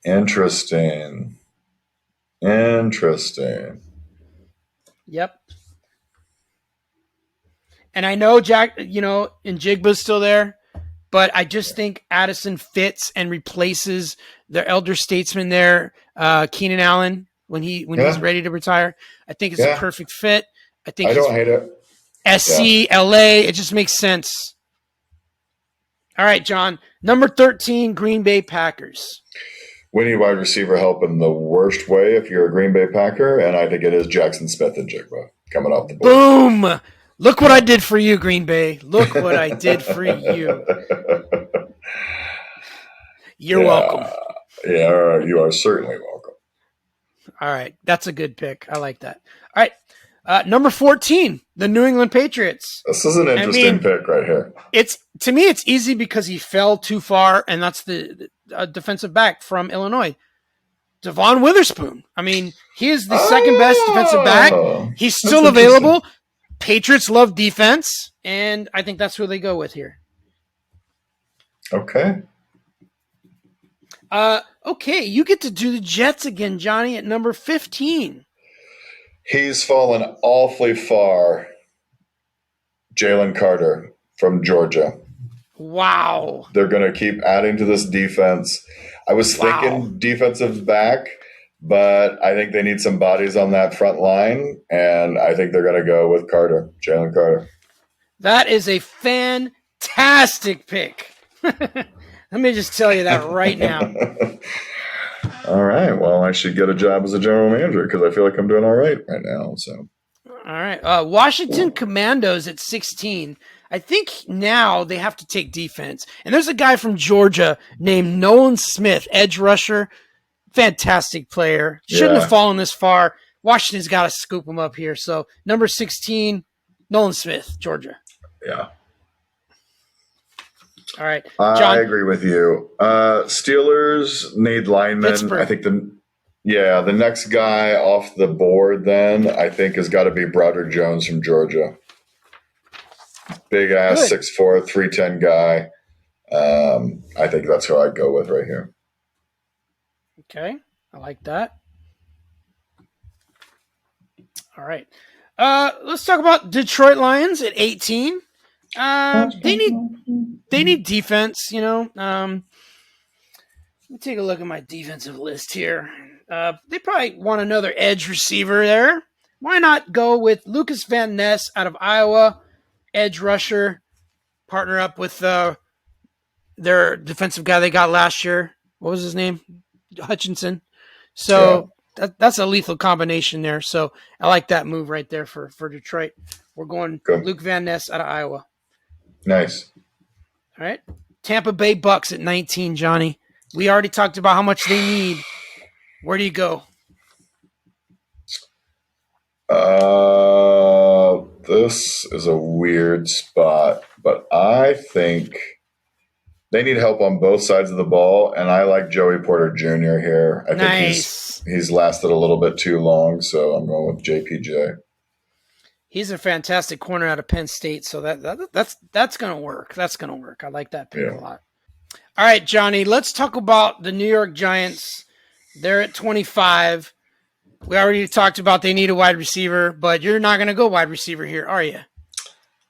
Interesting. Yep. And I know and Jigba's still there, but I just think Addison fits and replaces their elder statesman there, Keenan Allen, when he's ready to retire. I think it's a perfect fit. I don't hate it. SC, LA, it just makes sense. All right, John. Number 13, Green Bay Packers. We need wide receiver help in the worst way if you're a Green Bay Packer, and I think it is Jackson Smith and Jigba coming off the board. Boom! Look what I did for you, Green Bay. Look what I did for you. You're welcome. Yeah, you are certainly welcome. All right. That's a good pick. I like that. All right. Number 14, the New England Patriots. This is an interesting pick right here. To me, it's easy because he fell too far, and that's the defensive back from Illinois, Devon Witherspoon. I mean, he is the second best defensive back. He's still available. Patriots love defense, and I think that's who they go with here. Okay. Okay, you get to do the Jets again, Johnny, at number 15. He's fallen awfully far. Jalen Carter from Georgia. Wow. They're going to keep adding to this defense. I was thinking defensive back, but I think they need some bodies on that front line, and I think they're going to go with Carter, Jalen Carter. That is a fantastic pick. Let me just tell you that right now. All right. Well, I should get a job as a general manager because I feel like I'm doing all right now. So, all right. Washington Commandos at 16. I think now they have to take defense. And there's a guy from Georgia named Nolan Smith, edge rusher. Fantastic player. Shouldn't have fallen this far. Washington's got to scoop him up here. So, number 16, Nolan Smith, Georgia. Yeah. All right, John. I agree with you. Steelers need linemen. Pittsburgh. I think the next guy off the board then I think has got to be Broderick Jones from Georgia. Big ass 6'4", 310 guy. I think that's who I'd go with right here. Okay, I like that. All right, let's talk about Detroit Lions at 18. They need defense, you know. Let me take a look at my defensive list here. They probably want another edge receiver there. Why not go with Lucas Van Ness out of Iowa, edge rusher, partner up with their defensive guy they got last year. What was his name? Hutchinson. So that's a lethal combination there. So I like that move right there for Detroit. We're going Luke Van Ness out of Iowa. Nice. All right. Tampa Bay Bucks at 19, Johnny. We already talked about how much they need. Where do you go? This is a weird spot, but I think they need help on both sides of the ball, and I like Joey Porter Jr. here. I think he's lasted a little bit too long, so I'm going with JPJ. He's a fantastic corner out of Penn State, so that's going to work. That's going to work. I like that pick a lot. All right, Johnny, let's talk about the New York Giants. They're at 25. We already talked about they need a wide receiver, but you're not going to go wide receiver here, are you?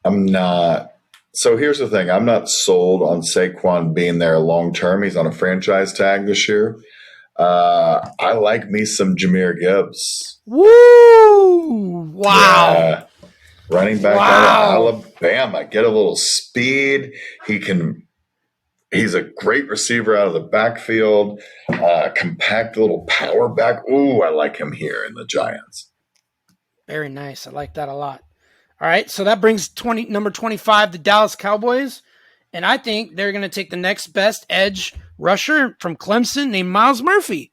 I'm not. So here's the thing. I'm not sold on Saquon being there long-term. He's on a franchise tag this year. I like me some Jahmyr Gibbs. Woo! Wow. Yeah. Running back out of Alabama. Get a little speed. He's a great receiver out of the backfield. Compact little power back. Ooh, I like him here in the Giants. Very nice. I like that a lot. All right, so that brings number 25, the Dallas Cowboys. And I think they're going to take the next best edge rusher from Clemson named Myles Murphy.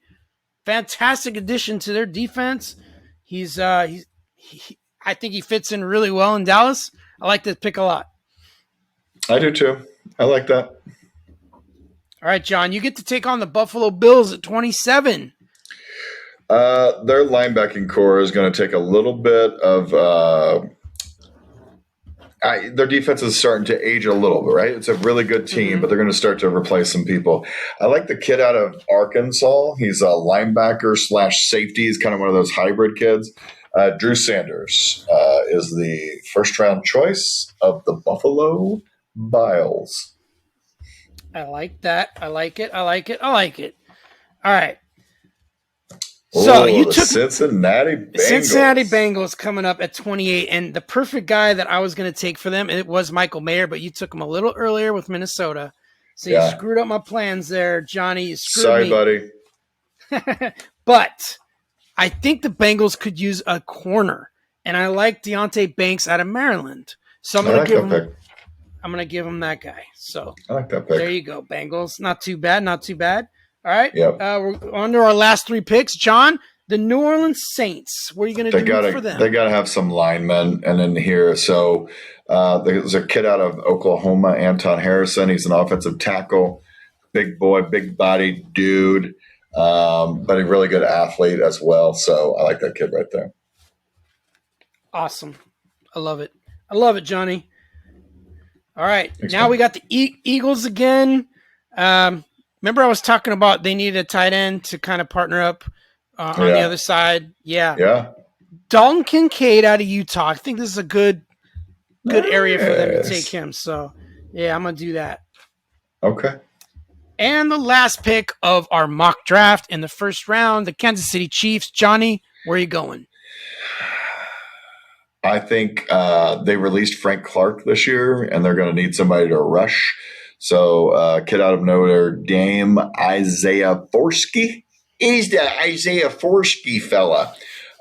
Fantastic addition to their defense. I think he fits in really well in Dallas. I like this pick a lot. I do too. I like that. All right, John, you get to take on the Buffalo Bills at 27. Their linebacking core is going to take a little bit of their defense is starting to age a little bit, right? It's a really good team, but they're going to start to replace some people. I like the kid out of Arkansas. He's a linebacker / safety. He's kind of one of those hybrid kids. Drew Sanders is the first-round choice of the Buffalo Bills. I like that. I like it. I like it. I like it. All right. So you took Cincinnati Bengals coming up at 28, and the perfect guy that I was going to take for them, it was Michael Mayer, but you took him a little earlier with Minnesota. So you screwed up my plans there, Johnny. You screwed me. Buddy. But I think the Bengals could use a corner, and I like Deontay Banks out of Maryland. So I'm going to give him. I'm going to give him that guy. So I like that pick. there you go, Bengals. Not too bad. Not too bad. All right. Yep. We're on to our last 3 picks. John, the New Orleans Saints. What are you going to do for them? They got to have some linemen and in here. So there's a kid out of Oklahoma, Anton Harrison. He's an offensive tackle, big boy, big body dude, but a really good athlete as well. So I like that kid right there. Awesome. I love it. I love it, Johnny. All right. Thanks, now man. we got the Eagles again. Remember I was talking about they needed a tight end to kind of partner up on the other side. Yeah. Yeah. Dalton Kincaid out of Utah. I think this is a good area for them to take him. So, yeah, I'm going to do that. Okay. And the last pick of our mock draft in the first round, the Kansas City Chiefs. Johnny, where are you going? I think they released Frank Clark this year, and they're going to need somebody to rush. So, kid out of Notre Dame, Isaiah Forsky. He's the Isaiah Forsky fella.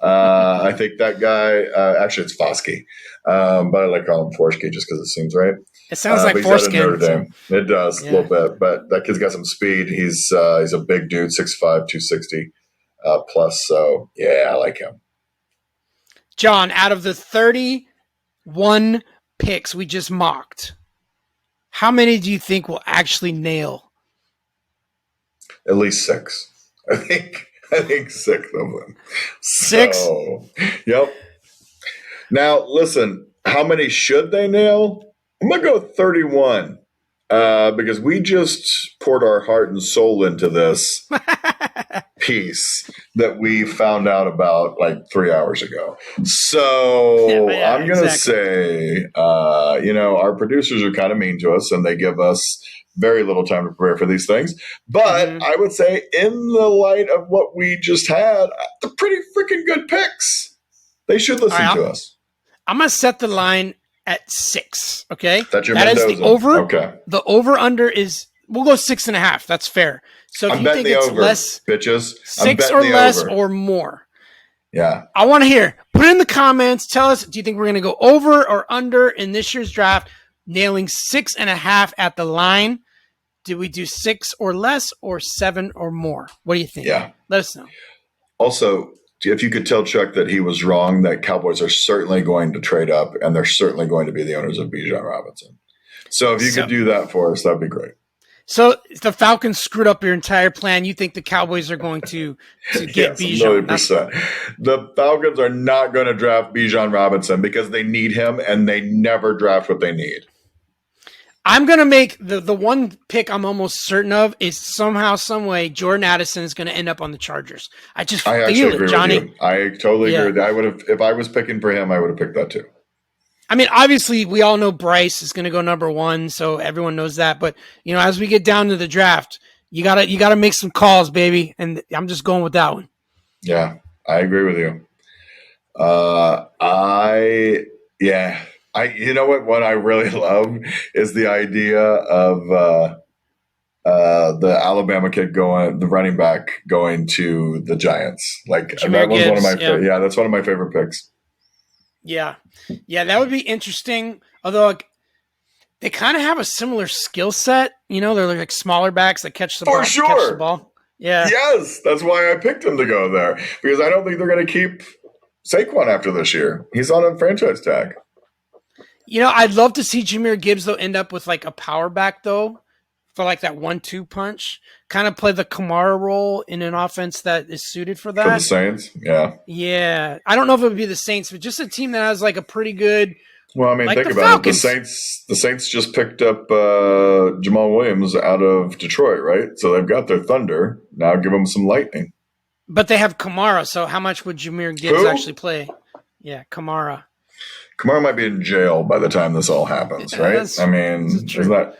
I think that guy, actually it's Foskey, but I like calling him Forsky just because it seems right. It sounds like foreskin. Dame. It does a little bit, but that kid's got some speed. He's a big dude, 6'5", 260 plus. So yeah, I like him. John, out of the 31 picks we just mocked, how many do you think will actually nail? At least 6. I think 6 of them. 6? So, yep. Now, listen, how many should they nail? I'm going to go 31 because we just poured our heart and soul into this piece that we found out about like 3 hours ago. So I'm going to say, our producers are kind of mean to us and they give us very little time to prepare for these things. But I would say in the light of what we just had, the pretty freaking good picks. They should listen to us. I'm going to set the line at 6. Okay. That's your That Mendoza. is the over. Okay. The over under is, we'll go 6.5. That's fair. So if you think it's over, less, bitches. 6 or less or more. Yeah. I want to hear. Put it in the comments. Tell us, do you think we're going to go over or under in this year's draft? Nailing 6.5 at the line. Did we do 6 or less or 7 or more? What do you think? Yeah. Let us know. Also, if you could tell Chuck that he was wrong, that Cowboys are certainly going to trade up and they're certainly going to be the owners of Bijan Robinson. So if you could do that for us, that'd be great. So the Falcons screwed up your entire plan. You think the Cowboys are going to get Bijan? 1,000,000%. The Falcons are not going to draft Bijan Robinson because they need him and they never draft what they need. I'm going to make the one pick I'm almost certain of is somehow, some way, Jordan Addison is going to end up on the Chargers. I feel it, Johnny. With you. I totally agree with you. I would have, if I was picking for him, I would have picked that too. I mean, obviously, we all know Bryce is going to go number 1, so everyone knows that. But as we get down to the draft, you gotta make some calls, baby. And I'm just going with that one. Yeah, I agree with you. You know what I really love is the idea of the Alabama kid the running back going to the Giants. Like Jahmyr that was Gibbs, one of my that's one of my favorite picks. Yeah, that would be interesting. Although they kind of have a similar skill set. They're like smaller backs that catch the ball. Sure. Catch the ball. Yeah. Yes, that's why I picked him to go there because I don't think they're going to keep Saquon after this year. He's on a franchise tag. I'd love to see Jahmyr Gibbs though end up with like a power back though for like that 1-2 punch, kind of play the Kamara role in an offense that is suited for that. For the Saints, yeah. Yeah, I don't know if it would be the Saints, but just a team that has like a pretty good. Well, I mean, like think the about Falcons. it. The Saints just picked up Jamal Williams out of Detroit, right? So they've got their thunder. Now give them some lightning. But they have Kamara, so how much would Jahmyr Gibbs actually play? Yeah, Kamara. Kamara might be in jail by the time this all happens, right? Is that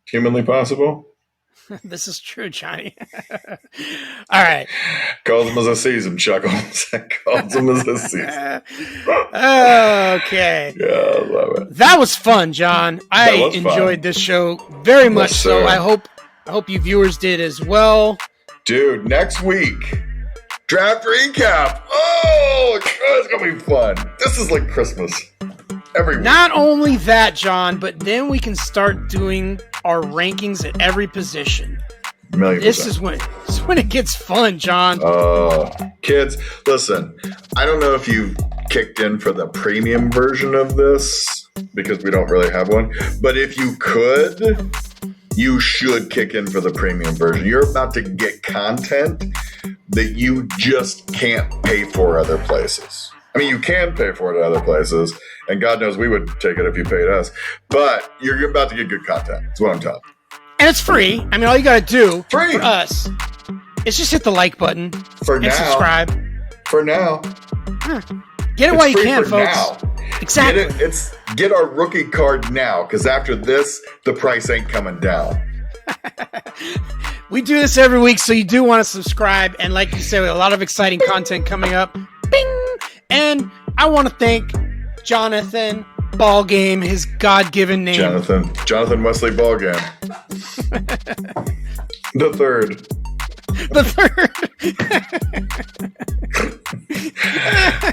humanly possible? This is true, Johnny. All right. Calls him as a season, Chuckles. Calls him as a season. Okay. Yeah, I love it. That was fun, John. I enjoyed this show very much so. I hope you viewers did as well. Dude, next week, draft recap. Oh, it's going to be fun. This is like Christmas. Every week. Not only that, John, but then we can start doing our rankings at every position. This is when it gets fun, John. Kids, listen, I don't know if you've kicked in for the premium version of this because we don't really have one, but if you could, you should kick in for the premium version. You're about to get content that you just can't pay for other places. I mean, you can pay for it at other places, and God knows we would take it if you paid us, but you're about to get good content. That's what I'm telling you. And it's free. I mean, all you got to do for us is just hit the like button and subscribe. For now. Get it while you can, folks. Now. Exactly. Get our rookie card now, because after this, the price ain't coming down. We do this every week, so you do want to subscribe. And like you said, we have a lot of exciting content coming up. Bing! And I want to thank Jonathan Ballgame, his God-given name. Jonathan Wesley Ballgame. The third.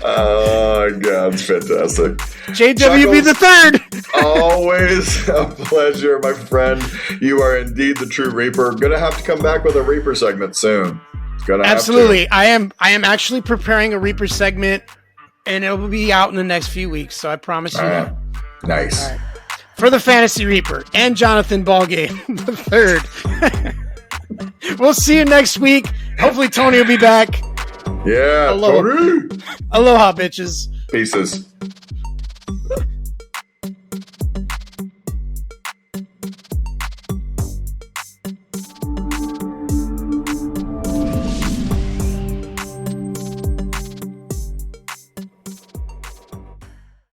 Oh, God, it's fantastic. JWB the third. Always a pleasure, my friend. You are indeed the true Reaper. Gonna have to come back with a Reaper segment soon. Absolutely. I am actually preparing a Reaper segment, and it will be out in the next few weeks, so I promise you that. Nice. All right. For the Fantasy Reaper and Jonathan Ballgame the third. We'll see you next week. Hopefully Tony will be back. Yeah, Tony. Aloha, bitches. Pieces.